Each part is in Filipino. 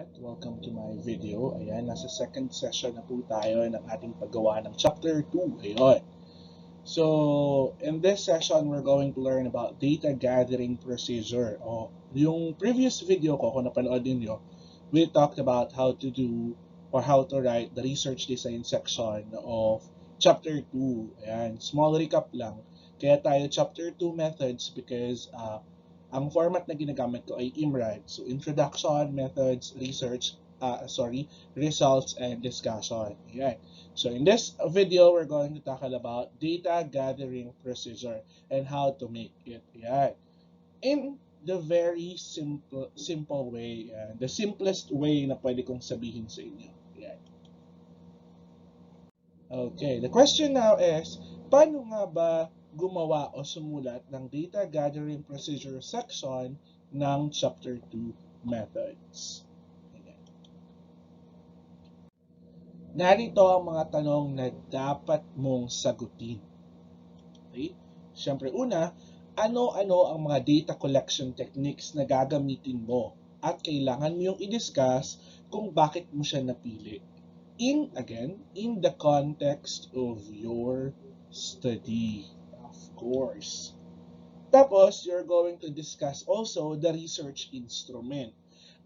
Welcome to my video. Ayan, nasa second session na po tayo ng ating paggawa ng chapter 2. Ayun. So, in this session, we're going to learn about data gathering procedure. Yung previous video ko, kung napanood niyo, we talked about how to do or how to write the research design section of chapter 2. Ayan, small recap lang. Kaya tayo chapter 2 methods because ang format na ginagamit ko ay IMRAD. So, introduction, methods, research, results, and discussion. Ayan. So, in this video, we're going to tackle about data gathering procedure and how to make it. Ayan. In the very simple way, the simplest way na pwede kong sabihin sa inyo. Ayan. Okay, the question now is, paano nga ba gumawa o sumulat ng data gathering procedure section ng chapter 2 methods? Ayan. Narito ang mga tanong na dapat mong sagutin. Okay? Siyempre una, ano-ano ang mga data collection techniques na gagamitin mo at kailangan mo yung i-discuss kung bakit mo siya napili. In the context of your study. Course. Tapos, you're going to discuss also the research instrument.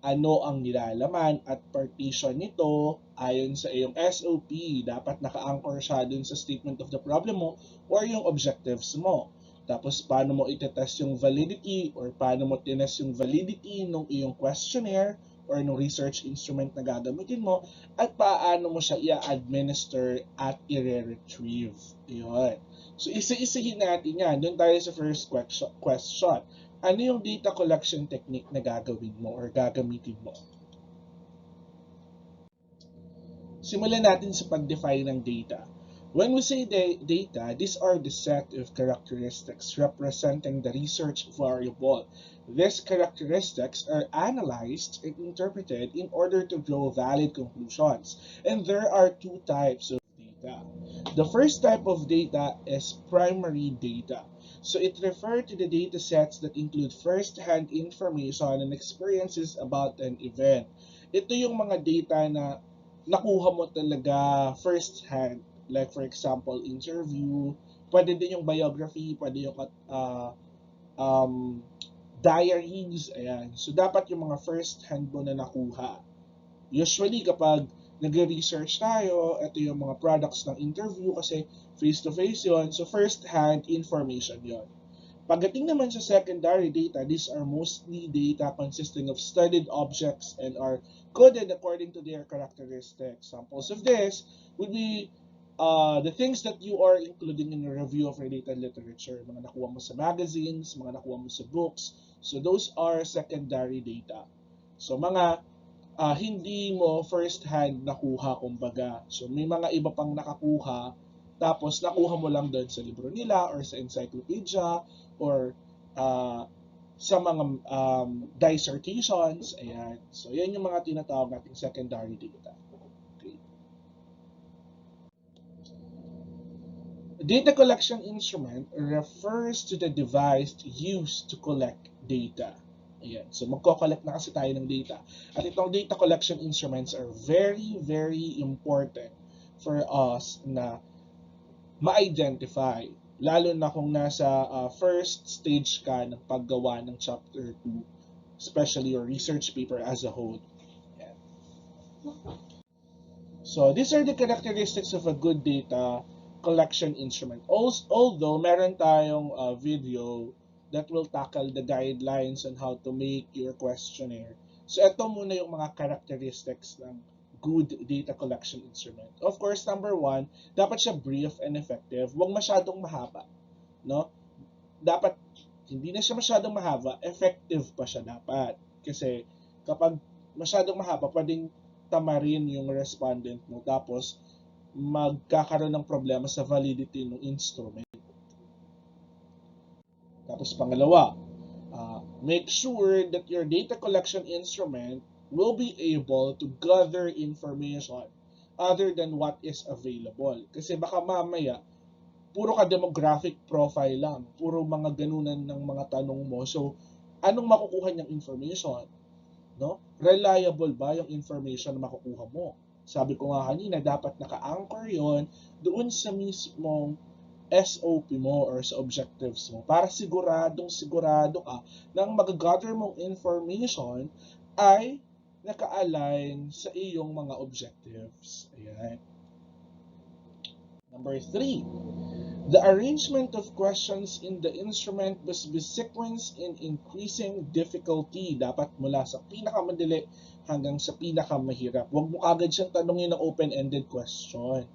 Ano ang nilalaman at partition nito ayon sa iyong SOP. Dapat naka-anchor siya dun sa statement of the problem mo or yung objectives mo. Tapos, paano mo itetest yung validity or paano mo tinest yung validity ng iyong questionnaire or ng research instrument na gagamitin mo at paano mo siya i-administer at i-retrieve. Yun. So, isa-isahin natin yan. Doon tayo sa first question. Ano yung data collection technique na gagawin mo or gagamitin mo? Simulan natin sa pag-define ng data. When we say data, these are the set of characteristics representing the research variable. These characteristics are analyzed and interpreted in order to draw valid conclusions. And there are two types of data. The first type of data is primary data. So it refers to the data sets that include first-hand information and experiences about an event. Ito yung mga data na nakuha mo talaga first-hand. Like for example, interview, pwede din yung biography, pwede yung diaries, ayan. So dapat yung mga first-hand mo na nakuha. Usually kapag nagre-research tayo, ito yung mga products ng interview kasi face-to-face yon. So first-hand information yon. Pagdating naman sa secondary data, these are mostly data consisting of studied objects and are coded according to their characteristics. Samples of this would be the things that you are including in your review of related literature. Mga nakuha mo sa magazines, mga nakuha mo sa books. So those are secondary data. So mga hindi mo first-hand nakuha, kumbaga. So, may mga iba pang nakakuha, tapos nakuha mo lang doon sa libro nila or sa encyclopedia or sa mga dissertations. Ayan. So, yan yung mga tinatawag nating secondary data. Okay. Data collection instrument refers to the device used to collect data. Ayan. So, magko-collect na kasi tayo ng data. At itong data collection instruments are very, very important for us na ma-identify. Lalo na kung nasa first stage ka ng paggawa ng chapter 2, especially your research paper as a whole. Ayan. So, these are the characteristics of a good data collection instrument. Although, meron tayong video that will tackle the guidelines on how to make your questionnaire. So, ito muna yung mga characteristics ng good data collection instrument. Of course, number one, dapat siya brief and effective. Huwag masyadong mahaba. No? Dapat, hindi na siya masyadong mahaba, effective pa siya dapat. Kasi, kapag masyadong mahaba, pwedeng tamarin yung respondent mo. Tapos, magkakaroon ng problema sa validity ng instrument. Tapos pangalawa, make sure that your data collection instrument will be able to gather information other than what is available. Kasi baka mamaya, puro ka demographic profile lang, puro mga ganunan ng mga tanong mo. So, anong makukuha niyang information? no? Reliable ba yung information na makukuha mo? Sabi ko nga kanina, dapat naka-anchor yon doon sa mismong SOP mo or sa objectives mo para sigurado ka nang mag-gather mong information ay naka-align sa iyong mga objectives. Ayan. Number 3, the arrangement of questions in the instrument must be sequenced in increasing difficulty. Dapat mula sa pinakamadali hanggang sa pinakamahirap. Huwag mo kagad siyang tanungin ng open-ended question.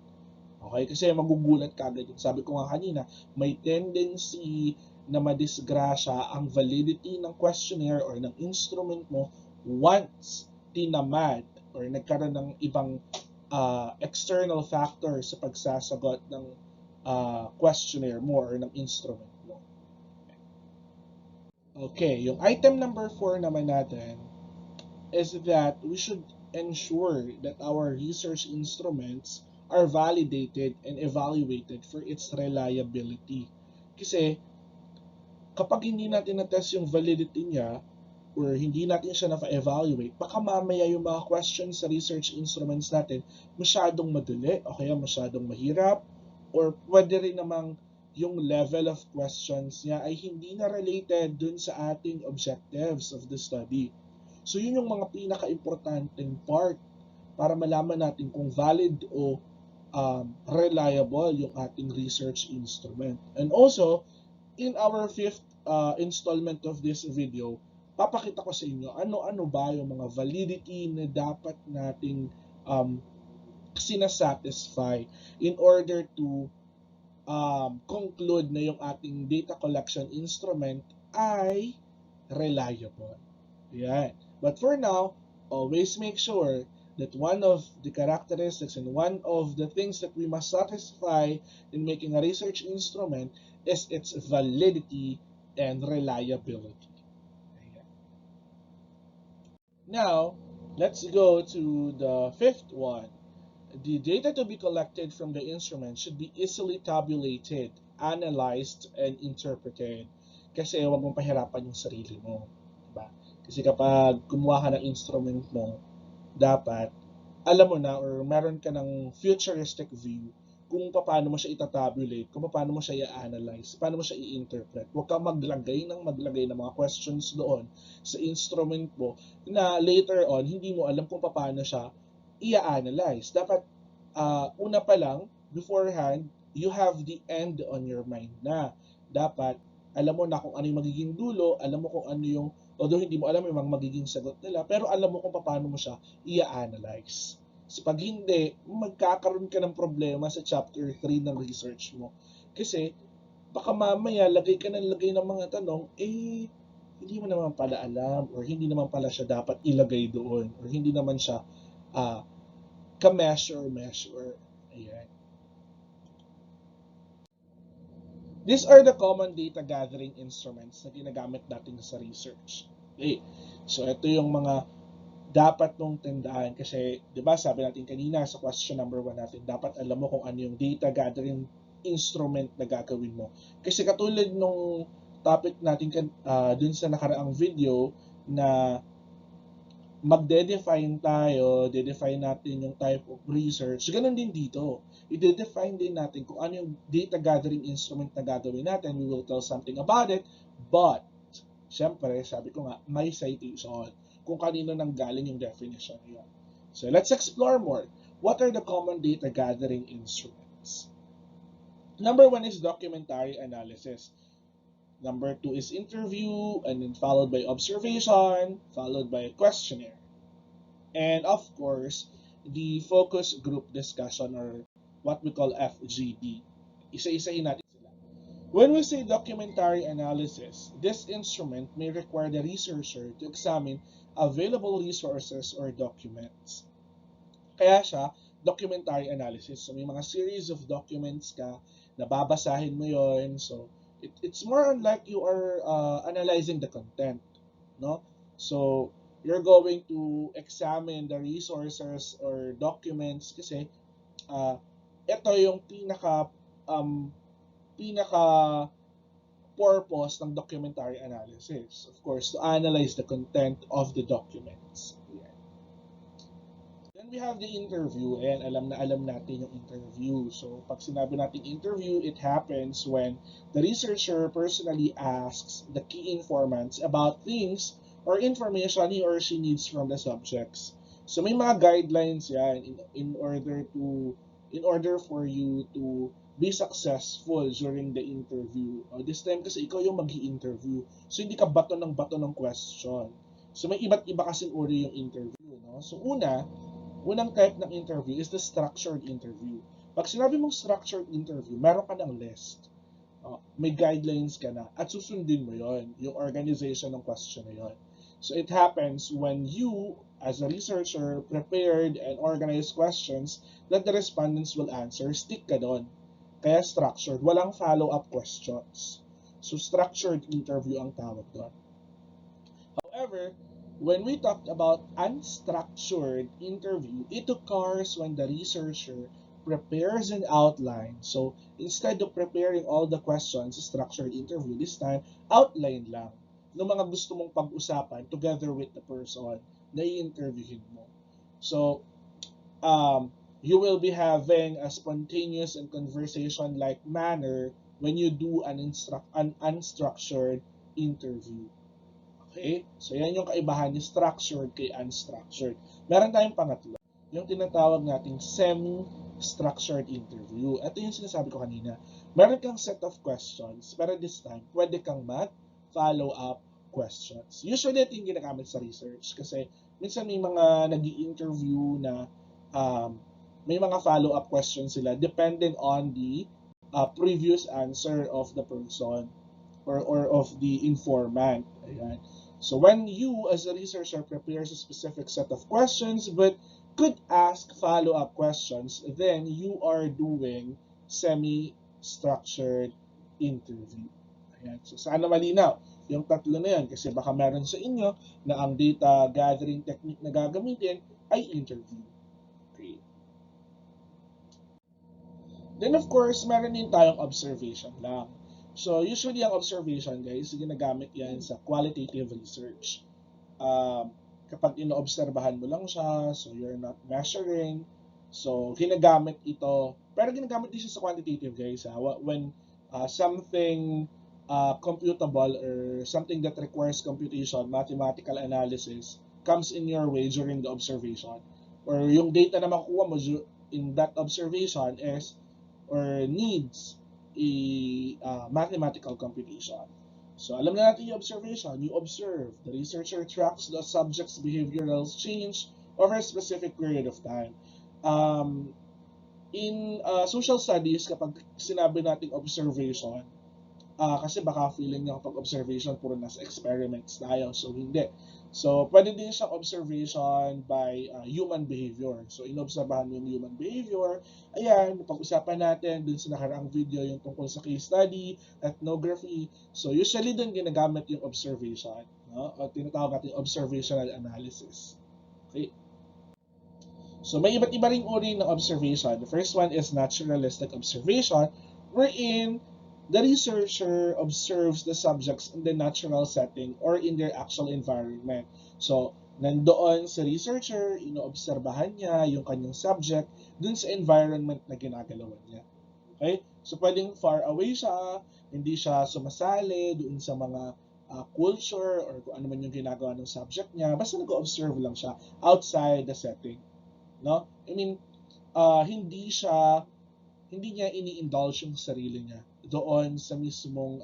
Okay? Kasi magugulat kagad. Sabi ko nga kanina, may tendency na madisgrasya ang validity ng questionnaire or ng instrument mo once tinamad or nagkaroon ng ibang external factor sa pagsasagot ng questionnaire mo or ng instrument mo. Okay, yung item number 4 naman natin is that we should ensure that our research instruments are validated and evaluated for its reliability. Kasi kapag hindi natin na-test yung validity niya, or hindi natin siya na-evaluate, baka mamaya yung mga questions sa research instruments natin masyadong madali o kaya masyadong mahirap, or pwede rin namang yung level of questions niya ay hindi na related dun sa ating objectives of the study. So yun yung mga pinaka-importanting part para malaman natin kung valid o reliable yung ating research instrument. And also, in our fifth installment of this video, papakita ko sa inyo ano-ano ba yung mga validity na dapat nating sinasatisfy in order to conclude na yung ating data collection instrument ay reliable. Yan. But for now, always make sure that one of the characteristics and one of the things that we must satisfy in making a research instrument is its validity and reliability. Now, let's go to the fifth one. The data to be collected from the instrument should be easily tabulated, analyzed, and interpreted. Kasi huwag mong pahirapan yung sarili mo. Diba? Kasi kapag kumuha ka ng instrument mo, dapat alam mo na or meron ka ng futuristic view kung paano mo siya itatabulate, kung paano mo siya i-analyze, paano mo siya i-interpret. Huwag kang maglagay ng mga questions doon sa instrument mo na later on, hindi mo alam kung paano siya i-analyze. Dapat, una pa lang, beforehand, you have the end on your mind na. Dapat, alam mo na kung ano yung magiging dulo, alam mo kung ano yung, although hindi mo alam yung mga magiging sagot nila, pero alam mo kung paano mo siya i-analyze. So, pag hindi, magkakaroon ka ng problema sa chapter 3 ng research mo. Kasi, baka mamaya, lagay ka ng mga tanong, hindi mo naman pala alam, or hindi naman pala siya dapat ilagay doon, or hindi naman siya ka-measure. Ayan. These are the common data gathering instruments na ginagamit natin sa research. Okay. So, ito yung mga dapat mong tandaan kasi, di ba, sabi natin kanina sa question number 1 natin, dapat alam mo kung ano yung data gathering instrument na gagawin mo. Kasi katulad nung topic natin dun sa nakaraang video na magde-define tayo, de-define natin yung type of research. Ganun din dito. I-define din natin kung ano yung data gathering instrument na gagawin natin. We will tell something about it, but syempre, sabi ko nga, may citation kung kanino nang galing yung definition niya. So let's explore more. What are the common data gathering instruments? Number 1 is documentary analysis. Number 2 is interview, and then followed by observation, followed by questionnaire. And of course, the focus group discussion, or what we call FGD. Isa-isahin natin. When we say documentary analysis, this instrument may require the researcher to examine available resources or documents. Kaya siya, documentary analysis. So may mga series of documents ka, nababasahin mo yon. So it's more on like you are analyzing the content, no? So you're going to examine the resources or documents kasi ito yung pinaka purpose ng documentary analysis. Of course, to analyze the content of the documents. Ayan. Then we have the interview, and alam na alam natin yung interview. So, pag sinabi natin interview, it happens when the researcher personally asks the key informants about things or information he or she needs from the subjects. So, may mga guidelines yan in order for you to be successful during the interview. This time kasi ikaw yung mag-i-interview. So, hindi ka bato ng question. So, may iba't iba kasing uri yung interview. No? So, unang type ng interview is the structured interview. Pag sinabi mong structured interview, meron ka ng list. May guidelines ka na at susundin mo yon, yung organization ng question na yon. So it happens when you, as a researcher, prepared and organized questions that the respondents will answer, stick ka doon. Kaya structured, walang follow-up questions. So structured interview ang tawag doon. However, when we talked about unstructured interview, it occurs when the researcher prepares an outline. So instead of preparing all the questions, structured interview, this time, outline lang ng mga gusto mong pag-usapan together with the person na i-interviewin mo. So, you will be having a spontaneous and conversation-like manner when you do an unstructured interview. Okay? So, yan yung kaibahan ni structured kay unstructured. Meron tayong pangatlo, yung tinatawag nating semi-structured interview. Ito yung sinasabi ko kanina. Meron kang set of questions, pero this time, pwede kang mag-follow-up questions. Usually, ito yung ginagamit sa research kasi minsan may mga nag-i-interview na may mga follow-up questions sila depending on the previous answer of the person or of the informant. Ayan. So when you as a researcher prepares a specific set of questions but could ask follow-up questions, then you are doing semi-structured interview. Ayan. So sana malinaw yung tatlo na yan kasi baka meron sa inyo na ang data gathering technique na gagamitin ay interview. Okay. Then of course, meron din tayong observation lang. So usually ang observation guys, ginagamit yan sa qualitative research. Kapag inoobserbahan mo lang siya, so you're not measuring, so ginagamit ito, pero ginagamit din siya sa quantitative guys. When something computable or something that requires computation, mathematical analysis, comes in your way during the observation, or yung data na makukuha mo in that observation is or needs a mathematical computation. So alam na natin yung observation. You observe. The researcher tracks the subject's behavioral change over a specific period of time. In social studies, kapag sinabi natin observation, kasi baka feeling nyo kapag observation, puro nasa experiments tayo. So hindi. So pwede din siyang observation by human behavior. So inobserbahan mo yung human behavior. Ayan, pag-usapan natin dun sa nakaraang video yung tungkol sa case study, ethnography. So usually dun ginagamit yung observation. No? O tinatawag natin observational analysis. Okay. So may iba't iba ring uri ng observation. The first one is naturalistic observation, wherein the researcher observes the subjects in the natural setting or in their actual environment. So, nandoon sa researcher, inoobserbahan niya yung kanyang subject dun sa environment na ginagalawan niya. Okay? So, pwedeng far away siya, hindi siya sumasali doon sa mga culture or kung ano man yung ginagawa ng subject niya. Basta nag-observe lang siya outside the setting. No? I mean, hindi niya ini-indulge yung sarili niya doon sa mismong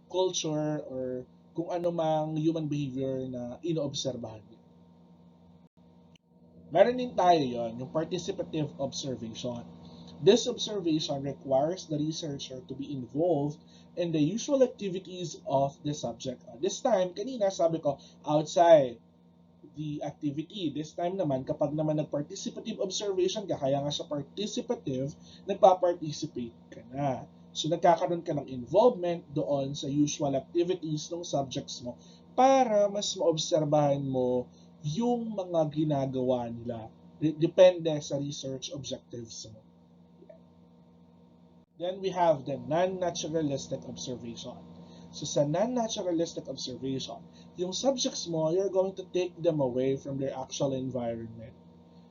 culture or kung ano mang human behavior na inoobserbahan niya. Meron din tayo yon, yung participative observation. This observation requires the researcher to be involved in the usual activities of the subject. This time, kanina sabi ko, outside the activity. This time naman, kapag naman nag-participative observation ka, kaya nga siya participative, nagpa-participate ka na. So, nagkakaroon ka ng involvement doon sa usual activities ng subjects mo para mas maobserbahan mo yung mga ginagawa nila. Depende sa research objectives mo. Then we have the non-naturalistic observation. So sa non-naturalistic observation, yung subjects mo, you're going to take them away from their actual environment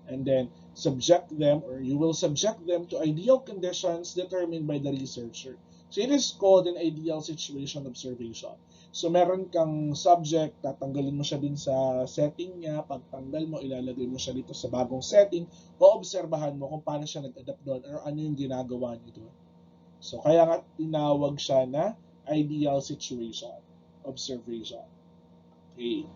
and then subject them, or you will subject them to ideal conditions determined by the researcher. So it is called an ideal situation observation. So meron kang subject, tatanggalin mo siya din sa setting niya, pagtanggal mo, ilalagay mo siya dito sa bagong setting, o obserbahan mo kung paano siya nag-adapt doon or ano yung ginagawa niyo doon. So kaya nga tinawag siya na ideal situation observation. Okay.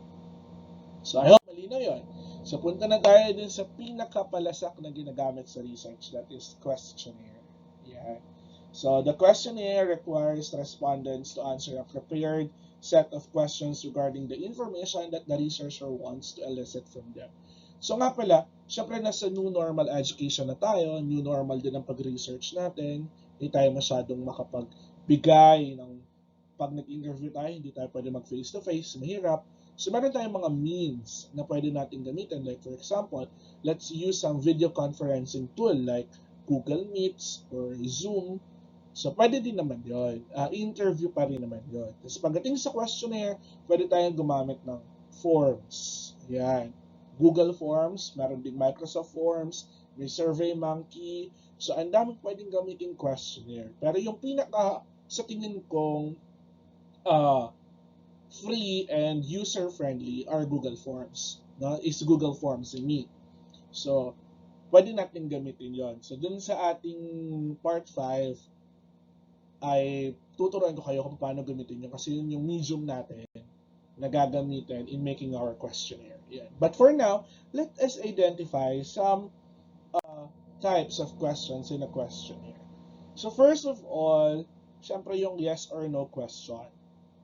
So I hope malinaw yun. So punta na tayo din sa pinakapalasak na ginagamit sa research, that is questionnaire. Yeah. So the questionnaire requires respondents to answer a prepared set of questions regarding the information that the researcher wants to elicit from them. So nga pala, syempre nasa new normal education na tayo, new normal din ang pag-research natin, hindi tayo masyadong makapagbigay ng, pag nag-interview tayo, hindi tayo pwede mag face-to-face, mahirap. So meron tayong mga means na pwede natin gamitin. Like for example, let's use some video conferencing tool like Google Meets or Zoom. So pwede din naman yun. Interview pa rin naman yun. Tapos pagdating sa questionnaire, pwede tayong gumamit ng forms. Yan. Google Forms, meron din Microsoft Forms, may SurveyMonkey. So ang daming pwedeng gamitin questionnaire. Pero yung pinaka sa tingin kong free and user-friendly are Google Forms. No? Is Google Forms in me. So, pwede natin gamitin yon. So, dun sa ating part 5, ay tuturuan ko kayo kung paano gamitin yun kasi yun yung medium natin na gagamitin in making our questionnaire. Yan. But for now, let us identify some types of questions in a questionnaire. So, first of all, syempre yung yes or no question.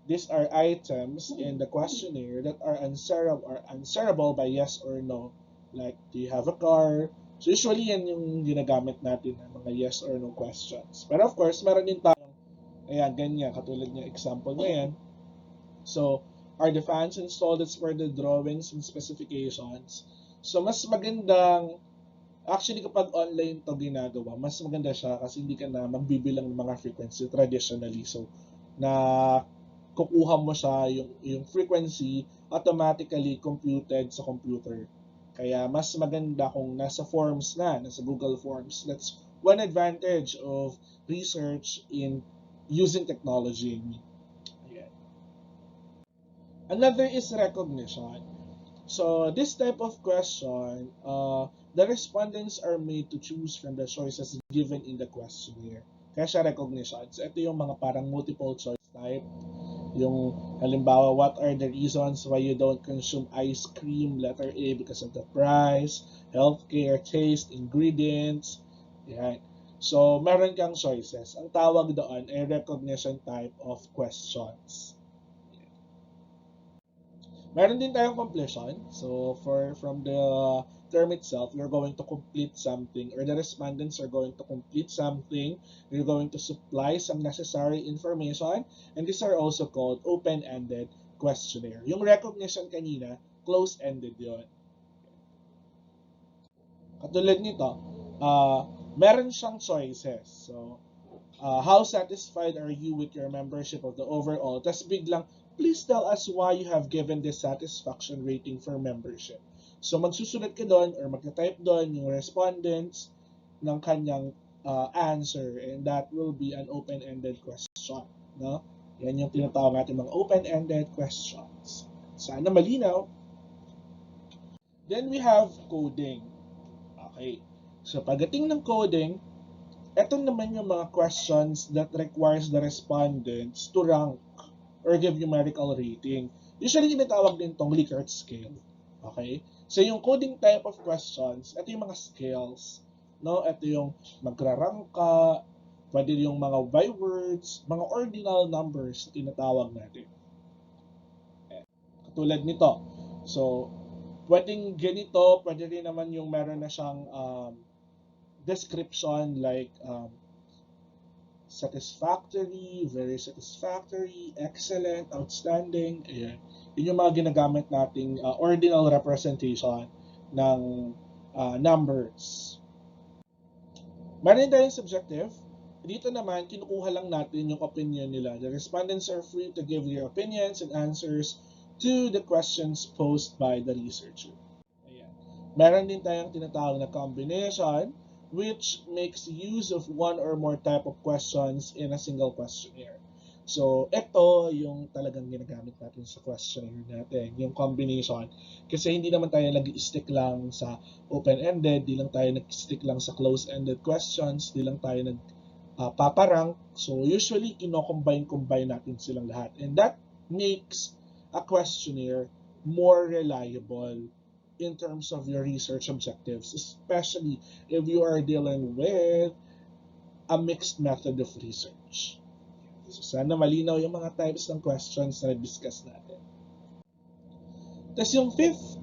These are items in the questionnaire that are answerable by yes or no. Like, do you have a car? So usually yan yung ginagamit natin ng mga yes or no questions. Pero of course, meron din tayong, ayan, ganyan, katulad ng example na yan. So, are the fans installed as per the drawings and specifications? So, mas magandang, actually kapag online to ginagawa, mas maganda siya kasi hindi ka na magbibilang ng mga frequency traditionally. So, na kukuha mo siya yung frequency automatically computed sa computer. Kaya mas maganda kung nasa forms na, nasa Google Forms. That's one advantage of research in using technology. Ayan. Another is recognition. So this type of question, the respondents are made to choose from the choices given in the questionnaire. Kaya siya recognition. So ito yung mga parang multiple choice type. Yung halimbawa, what are the reasons why you don't consume ice cream? Letter A, because of the price, healthcare, taste, ingredients. Yan. So, meron kang choices. Ang tawag doon ay recognition type of questions. Meron din tayong completion. So, from the term itself, you're going to complete something, or the respondents are going to complete something. You're going to supply some necessary information, and these are also called open-ended questionnaire. Yung recognition kanina, close-ended yon. Katulad nito, meron siyang choices. So, how satisfied are you with your membership of the overall? Tapos biglang, please tell us why you have given this satisfaction rating for membership. So magsusulat ka doon or magta-type doon yung respondents ng kanyang answer, and that will be an open-ended question. No? Yan yung tinatawag natin mga open-ended questions. Sana malinaw. Then we have coding. Okay. So pagdating ng coding, ito naman yung mga questions that requires the respondents to rank or give numerical rating. Usually, tinatawag din itong Likert scale. Okay? So, yung coding type of questions, ito yung mga scales. No? Ito yung magra-rank ka, pwede yung mga by words, mga ordinal numbers na tinatawag natin. Katulad nito. So, pwedeng ganito, pwede rin naman yung meron na siyang description like satisfactory, very satisfactory, excellent, outstanding. Ayan. Yun yung mga ginagamit nating ordinal representation ng numbers. Meron tayong subjective. dito naman, kinukuha lang natin yung opinion nila. The respondents are free to give their opinions and answers to the questions posed by the researcher. Ayan. Meron din tayong tinatawag na combination, which makes use of one or more type of questions in a single questionnaire. So, ito yung talagang ginagamit natin sa questionnaire natin, yung combination. Kasi hindi naman tayo nag-stick lang sa open-ended, di lang tayo nag-stick lang sa close-ended questions, di lang tayo paparang. So, usually, kino-combine natin silang lahat. And that makes a questionnaire more reliable in terms of your research objectives, especially if you are dealing with a mixed method of research. So, sana malinaw yung mga types ng questions na na-discuss natin. Tapos yung fifth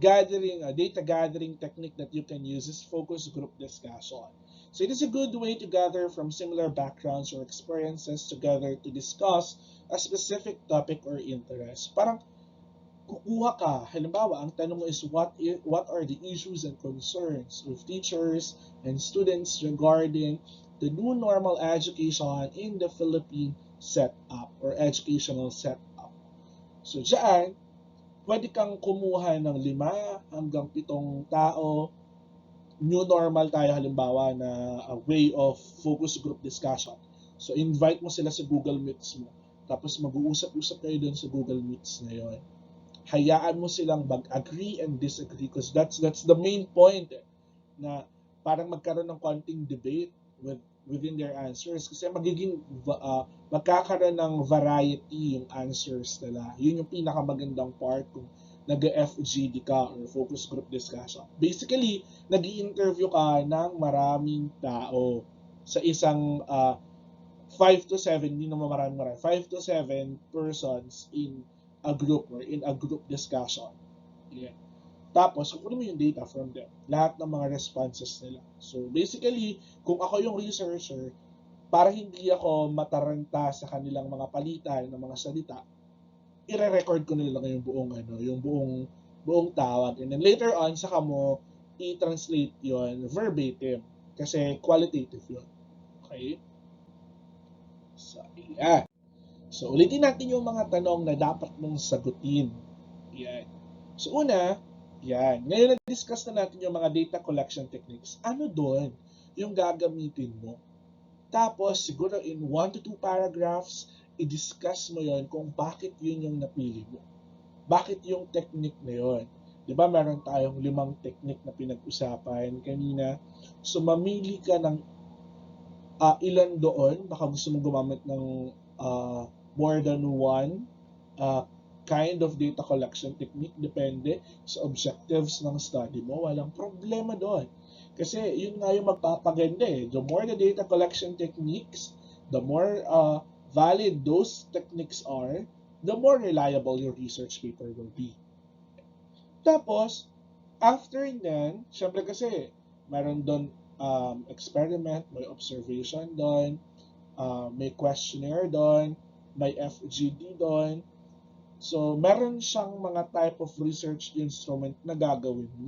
data gathering technique that you can use is focus group discussion. So it is a good way to gather from similar backgrounds or experiences together to discuss a specific topic or interest. Parang kukuha ka, halimbawa, ang tanong mo is what are the issues and concerns of teachers and students regarding the new normal education in the Philippine setup or educational setup. So dyan, pwede kang kumuha ng 5 hanggang 7 tao. New normal tayo halimbawa na a way of focus group discussion. So invite mo sila sa Google Meets mo. Tapos mag-uusap-usap kayo dun sa Google Meets na yon. Hayaan mo silang mag-agree and disagree because that's the main point na parang magkaroon ng konting debate within their answers kasi magkakaroon ng variety yung answers nila. Yun yung pinakamagandang part kung nag-FGD ka or focus group discussion. Basically, nag-i-interview ka ng maraming tao sa isang 5 to 7, hindi naman marami, 5 to 7 persons in a group or in a group discussion. Yeah. Tapos, kukunin mo yung data from them. Lahat ng mga responses nila. So, basically, kung ako yung researcher, para hindi ako mataranta sa kanilang mga palitan ng mga salita, i-record ko nila yung buong tawag. And then later on, saka mo i-translate yon verbatim. Kasi qualitative yon. Okay? So, yeah. So, ulitin natin yung mga tanong na dapat mong sagutin. Yan. So, una, yan. Ngayon na-discuss na natin yung mga data collection techniques. Ano doon yung gagamitin mo? Tapos, siguro in 1 to 2 paragraphs, i-discuss mo yon kung bakit yun yung napili mo. Bakit yung technique na yon? Diba, meron tayong 5 technique na pinag-usapan kanina. So, mamili ka ng ilan doon. Baka gusto mong gumamit ng more than one kind of data collection technique, depende sa objectives ng study mo, walang problema doon. Kasi yun nga yung magpapaganda eh. The more the data collection techniques, the more valid those techniques are, the more reliable your research paper will be. Tapos, after then, syempre kasi, meron doon experiment, may observation doon, may questionnaire doon, may FGD doon. So, meron siyang mga type of research instrument na gagamitin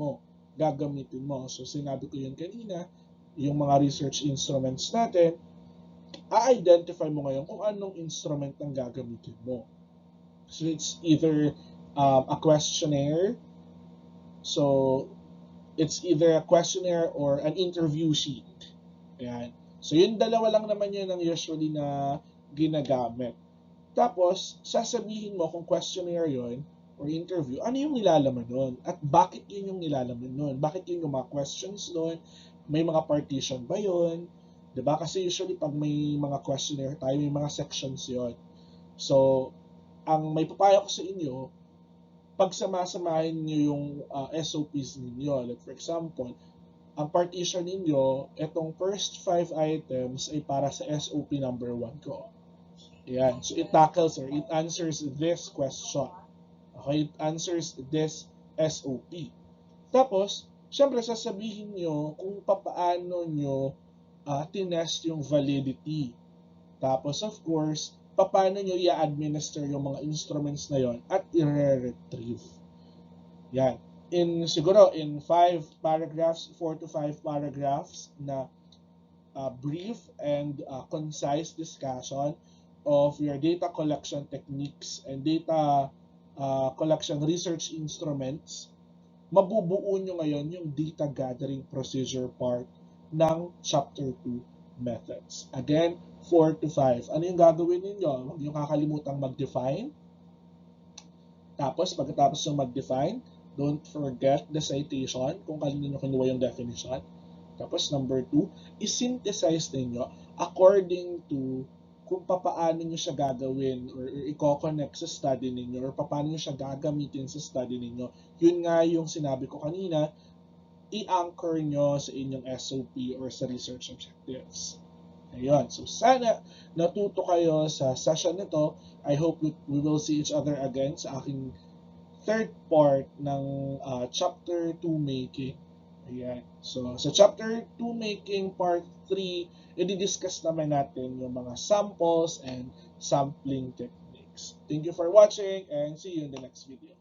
mo. So, sinabi ko yun kanina, yung mga research instruments natin, a-identify mo ngayon kung anong instrument ang gagamitin mo. So, it's either a questionnaire. So, it's either a questionnaire or an interview sheet. Ayan. So, yung dalawa lang naman yun ang usually na ginagamit. Tapos, sasabihin mo kung questionnaire yon or interview, ano yung nilalaman nun? At bakit yun yung nilalaman nun? Bakit yun yung mga questions nun? May mga partition ba yun? Diba? Kasi usually pag may mga questionnaire tayo, may mga sections yon. So, ang may papayo ko sa inyo, pag samasamahin nyo yung SOPs ninyo, like for example, ang partition ninyo, itong first 5 items ay para sa SOP number 1 ko. Ayan. So, it tackles or it answers this question. Okay? It answers this SOP. Tapos, syempre, sasabihin nyo kung paano nyo tinest yung validity. Tapos, of course, paano nyo i-administer yung mga instruments na yon at i-retrieve. Yan. Siguro, in 5 paragraphs, 4 to 5 paragraphs na brief and concise discussion of your data collection techniques and data collection research instruments, mabubuo nyo ngayon yung data gathering procedure part ng Chapter 2 methods. Again, 4 to 5. Ano yung gagawin ninyo? Huwag yung kakalimutan mag-define. Tapos, pagkatapos yung mag-define, don't forget the citation kung kanino nyo kinuha yung definition. Tapos, number 2, i-synthesize ninyo according to kung paano nyo siya gagawin or i-connect sa study ninyo or paano nyo siya gagamitin sa study ninyo. Yun nga yung sinabi ko kanina, i-anchor nyo sa inyong SOP or sa research objectives. Ayun. So, sana natuto kayo sa session nito. I hope we will see each other again sa aking third part ng Chapter 2 making. Ayan. So, sa Chapter 2 making part 3, i-discuss naman natin yung mga samples and sampling techniques. Thank you for watching and see you in the next video.